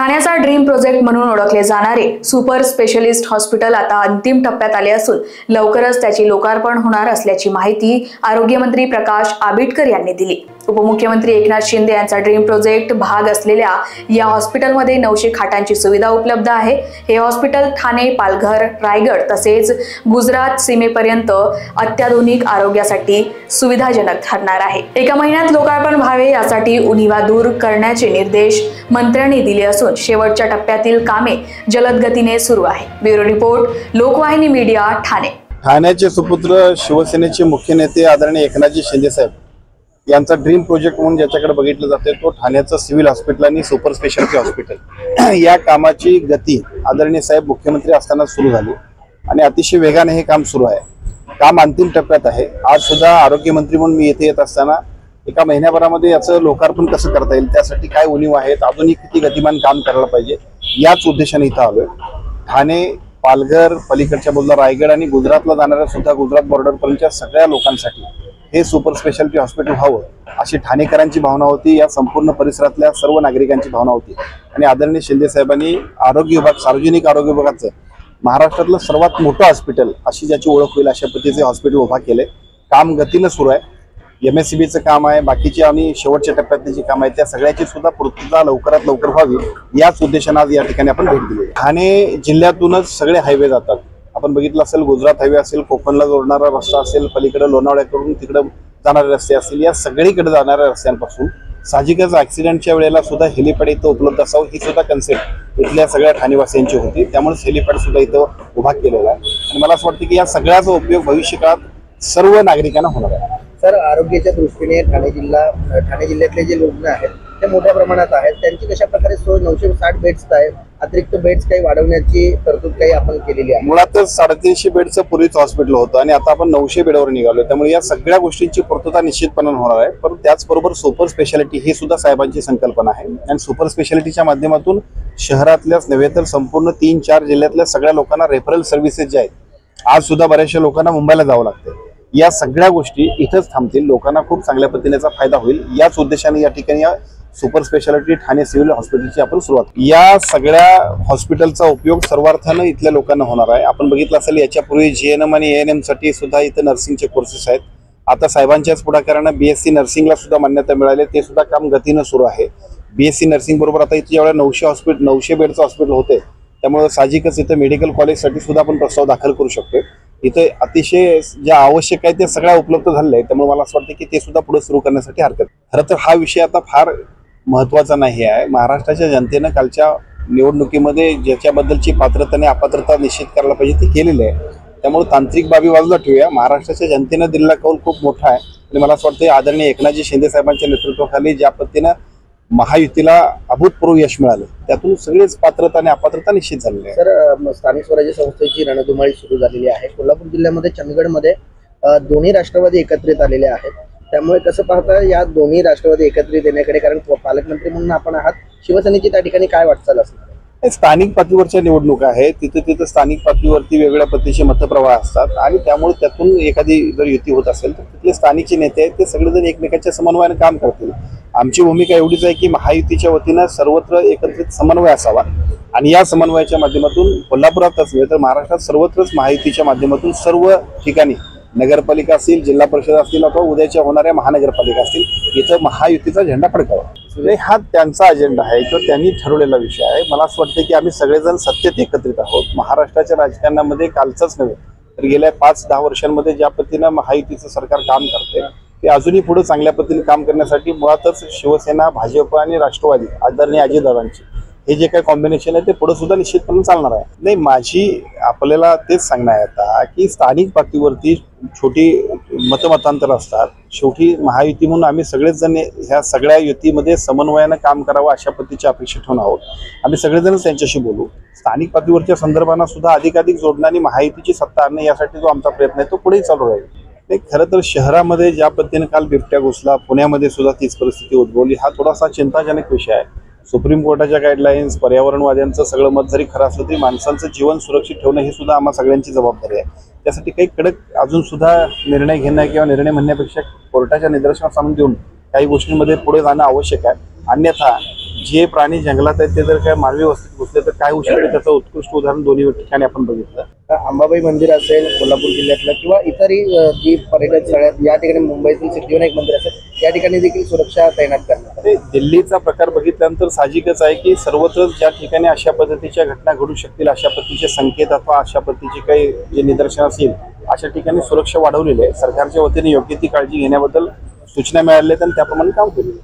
ठाण्याचा dream project म्हणून ओळखले जाणारे सुपर स्पेशलिस्ट हॉस्पिटल आता अंतिम टप्प्यात आले असून लवकरच त्याची लोकार्पण होणार असल्याची माहिती आरोग्यमंत्री प्रकाश आबिटकर यांनी दिली। उपमुख्यमंत्री एकनाथ शिंदे यांचा ड्रीम प्रोजेक्ट भाग असलेल्या या हॉस्पिटलमध्ये 900 खाटांची सुविधा उपलब्ध आहे। हे हॉस्पिटल ठाणे, पालघर, रायगड तसेच गुजरात सीमेपर्यंत अत्याधुनिक आरोग्यासाठी सुविधाजनक ठरणार आहे। एका महिन्यात लोकार्पण व्हावे यासाठी उणिवा दूर करण्याचे निर्देश मंत्र्यांनी दिले असून शेवटच्या टप्प्यातील कामे जलद गतीने सुरू आहे। Bureau report, Lokvahini media, Thane. ठाण्याचे सुपुत्र शिवसेनेचे मुख्य नेते आदरणीय एकनाथजी शिंदे साहेब यांचा ड्रीम प्रोजेक्ट म्हणून ज्याच्याकडे बघितलं जाते तो ठाण्याचं सिव्हिल हॉस्पिटल आणि सुपर स्पेशालिटी हॉस्पिटल या कामाची गती आदरणीय साहेब मुख्यमंत्री असताना सुरू झाली आणि अतिशय वेगाने हे काम सुरू आहे। काम अंतिम टप्प्यात आहे। आज सुद्धा आरोग्यमंत्री म्हणून मी येथे येत असताना एका महिन्याभरामध्ये याचं लोकार्पण कसं करता येईल, त्यासाठी काय उणीव आहेत, अजूनही किती गतिमान काम करायला पाहिजे, याच उद्देशाने इथं आलोय। ठाणे, पालघर, पलीकडच्या बाजूला रायगड आणि गुजरातला जाणाऱ्या सुद्धा गुजरात बॉर्डरपर्यंतच्या सगळ्या लोकांसाठी हे सुपर स्पेशालिटी हॉस्पिटल व्हावं अशी ठाणेकरांची भावना होती, या संपूर्ण परिसरातल्या सर्व नागरिकांची भावना होती आणि आदरणीय शिंदे साहेबांनी आरोग्य विभाग, सार्वजनिक आरोग्य विभागाचं महाराष्ट्रातलं सर्वात मोठं हॉस्पिटल अशी ज्याची ओळख होईल अशा पद्धतीचे हॉस्पिटल उभा केले। काम गतीनं सुरू आहे। MSCBचं काम आहे, बाकीची आणि शेवटच्या टप्प्यातली जी काम आहे त्या सगळ्याची सुद्धा पूर्तता लवकरात लवकर व्हावी याच उद्देशाने आज या ठिकाणी आपण भेट दिली। ठाणे जिल्ह्यातूनच सगळे हायवे जातात। आपण बघितलं असेल, गुजरात हायवे असेल, कोकणला जोडणारा रस्ता असेल, पलीकडे लोणावळ्याकडून तिकडे जाणारे रस्ते असतील, या सगळीकडे जाणाऱ्या रस्त्यांपासून साहजिकच ऍक्सिडेंटच्या वेळेला सुद्धा हेलिपॅड इथं उपलब्ध असावं ही सुद्धा कन्सेप्ट इथल्या सगळ्या ठाणेवासियांची होती। त्यामुळे हेलिपॅड सुद्धा इथं उभा केलेला आहे आणि मला असं वाटतं की या सगळ्याचा उपयोग भविष्यकाळात सर्व नागरिकांना होणार आहे। सर, आरोग्याच्या दृष्टीने ठाणे जिल्ह्यातले जे रुग्ण आहेत ते मोठ्या प्रमाणात आहेत, त्यांची कशा प्रकारे सोय 960 बेड्स आहेत, अतिरिक्त बेड्स काही वाढवण्याची तरतूद काही आपण केलेली आहे? मुळातच 350 बेडचं पूर्वीच हॉस्पिटल होतं आणि आता आपण 900 बेडवर निघालो। त्यामुळे या सगळ्या गोष्टींची पूर्तता निश्चितपणे होणार आहे। पण त्याचबरोबर सुपर स्पेशालिटी ही सुद्धा साहेबांची संकल्पना आहे आणि सुपर स्पेशालिटीच्या माध्यमातून शहरातल्याच नव्हे तर संपूर्ण 3-4 जिल्ह्यातल्या सगळ्या लोकांना रेफरल सर्व्हिसेस जे आहेत, आज सुद्धा बऱ्याचशा लोकांना मुंबईला जावं लागतं, या सगळ्या गोष्टी इथंच थांबतील, लोकांना खूप चांगल्या पद्धतीनेचा फायदा होईल। याच उद्देशाने या ठिकाणी या सुपर स्पेशालिटी ठाणे सिव्हिल हॉस्पिटलची आपण सुरुवात, या सगळ्या हॉस्पिटलचा उपयोग सर्वार्थानं इथल्या लोकांना होणार आहे। आपण बघितलं असेल, याच्यापूर्वी GNM आणि ANM साठी सुद्धा इथं नर्सिंगचे कोर्सेस आहेत। आता साहेबांच्याच पुढाकारानं BSc नर्सिंगला सुद्धा मान्यता मिळाली, ते सुद्धा काम गतीनं सुरू आहे। BSc नर्सिंग बरोबर आता इथे जेवढ्या 900 बेडचं हॉस्पिटल होते त्यामुळे साहजिकच इथं मेडिकल कॉलेजसाठी सुद्धा आपण प्रस्ताव दाखल करू शकतो। इथे अतिशय ज्या आवश्यक आहे ते सगळ्या उपलब्ध झाले आहे, त्यामुळे मला असं वाटतं की ते सुद्धा पुढे सुरू करण्यासाठी हरकत। खरं तर हा विषय आता फार महत्त्वाचा नाही आहे। महाराष्ट्राच्या जनतेनं कालच्या निवडणुकीमध्ये ज्याच्याबद्दलची पात्रता आणि अपात्रता निश्चित करायला पाहिजे ती केलेली आहे, त्यामुळे तांत्रिक बाबी बाजूला ठेवूया। महाराष्ट्राच्या जनतेनं दिलेला कौल खूप मोठा आहे आणि मला असं वाटतं आदरणीय एकनाथजी शिंदे साहेबांच्या नेतृत्वाखाली ज्या पद्धतीनं महायुतीला अभूतपूर्व यश मिळालं त्यातून सगळेच पात्रता आणि अपात्रता निश्चित झालेली आहे। सर, स्थानिक स्वराज्य संस्थेची रणधुमाळी सुरू झालेली आहे। कोल्हापूर जिल्ह्यामध्ये चंदगडमध्ये दोन्ही राष्ट्रवादी एकत्रित आलेले आहेत, त्यामुळे कसं पाहता या दोन्ही राष्ट्रवादी एकत्रित येण्याकडे? कारण पालकमंत्री म्हणून आपण आहात, शिवसेनेची त्या ठिकाणी काय वाटचाल असणार? स्थानिक पातळीवरच्या निवडणुका आहेत, तिथं स्थानिक पातळीवरती वेगवेगळ्या पद्धतीचे मतप्रवाह असतात आणि त्यामुळे त्यातून एखादी जर युती होत असेल तर तिथले स्थानिकचे नेते आहेत ते सगळेजण एकमेकांच्या समन्वयाने काम करतील। आमची भूमिका एवढीच आहे की महायुतीच्या वतीनं सर्वत्र एकत्रित समन्वय असावा आणि या समन्वयाच्या माध्यमातून कोल्हापुरातच नव्हे तर महाराष्ट्रात सर्वत्रच महायुतीच्या माध्यमातून सर्व ठिकाणी नगरपालिका असतील, जिल्हा परिषद असतील अथवा उद्याच्या होणाऱ्या महानगरपालिका असतील, इथं महायुतीचा झेंडा फडकावा। हा त्यांचा अजेंडा आहे किंवा त्यांनी ठरवलेला विषय आहे। मला असं वाटतं की आम्ही सगळेजण सत्तेत एकत्रित आहोत। महाराष्ट्राच्या राजकारणामध्ये कालचंच नव्हे तर गेल्या 5-10 वर्षांमध्ये ज्या पद्धतीनं महायुतीचं सरकार काम करते ते अजूनही पुढे चांगल्या पद्धतीने काम करण्यासाठी मुळातच शिवसेना, भाजप आणि राष्ट्रवादी आदरणीय अजितदादांची हे जे काही कॉम्बिनेशन आहे ते पुढे सुद्धा निश्चितपणे चालणार आहे। नाही, माझी आपल्याला तेच सांगणं आहे आता की स्थानिक पातळीवरती छोटी मतमतांतर असतात, शेवटी महायुती म्हणून आम्ही सगळेच जण ह्या सगळ्या युतीमध्ये समन्वयानं काम करावं अशा पद्धतीची अपेक्षा ठेवून आहोत। आम्ही सगळेजण त्यांच्याशी बोलू। स्थानिक पातळीवरच्या संदर्भांना सुद्धा अधिकाधिक जोडणं आणि महायुतीची सत्ता आणणं यासाठी जो आमचा प्रयत्न आहे तो पुढेही चालू राहील। नाही, खरं तर शहरामध्ये ज्या पद्धतीने काल बिबट्या घुसला, पुण्यामध्ये सुद्धा तीच परिस्थिती उद्भवली, हा थोडासा चिंताजनक विषय आहे। सुप्रीम कोर्टाच्या गाईडलाईन्स, पर्यावरणवाद्यांचं सगळं मत जरी खरं असलं तरी माणसांचं जीवन सुरक्षित ठेवणं ही सुद्धा आम्हा सगळ्यांची जबाबदारी आहे। त्यासाठी काही कडक अजून सुद्धा निर्णय घेणं किंवा निर्णय म्हणण्यापेक्षा कोर्टाच्या निदर्शनास आणून देऊन काही गोष्टींमध्ये पुढे जाणं आवश्यक आहे। अन्यथा जे प्राणी जंगलात आहेत ते जर काय मानवी वस्तीत घुसले तर काय होऊ शकते त्याचं उत्कृष्ट उदाहरण दोन्ही ठिकाणी आपण बघितलं. अंबाबाई मंदिर असेल कोल्हापूर जिल्ह्यातलं किंवा इतरही जी पर्यटन स्थळ आहेत या ठिकाणी मुंबईतील सिद्धिविनायक मंदिर असेल या ठिकाणी देखील सुरक्षा तैनात करण्यात. दिल्लीचा प्रकार बघितल्यानंतर साहजिकच आहे की सर्वत्र ज्या ठिकाणी अशा पद्धतीच्या घटना घडू शकतील, अशा पद्धतीचे संकेत अथवा अशा पद्धतीचे काही जे निदर्शन असेल अशा ठिकाणी सुरक्षा वाढवलेली आहे. सरकारच्या वतीने योग्य ती काळजी घेण्याबद्दल सूचना मिळाल्या आणि त्याप्रमाणे काम केले.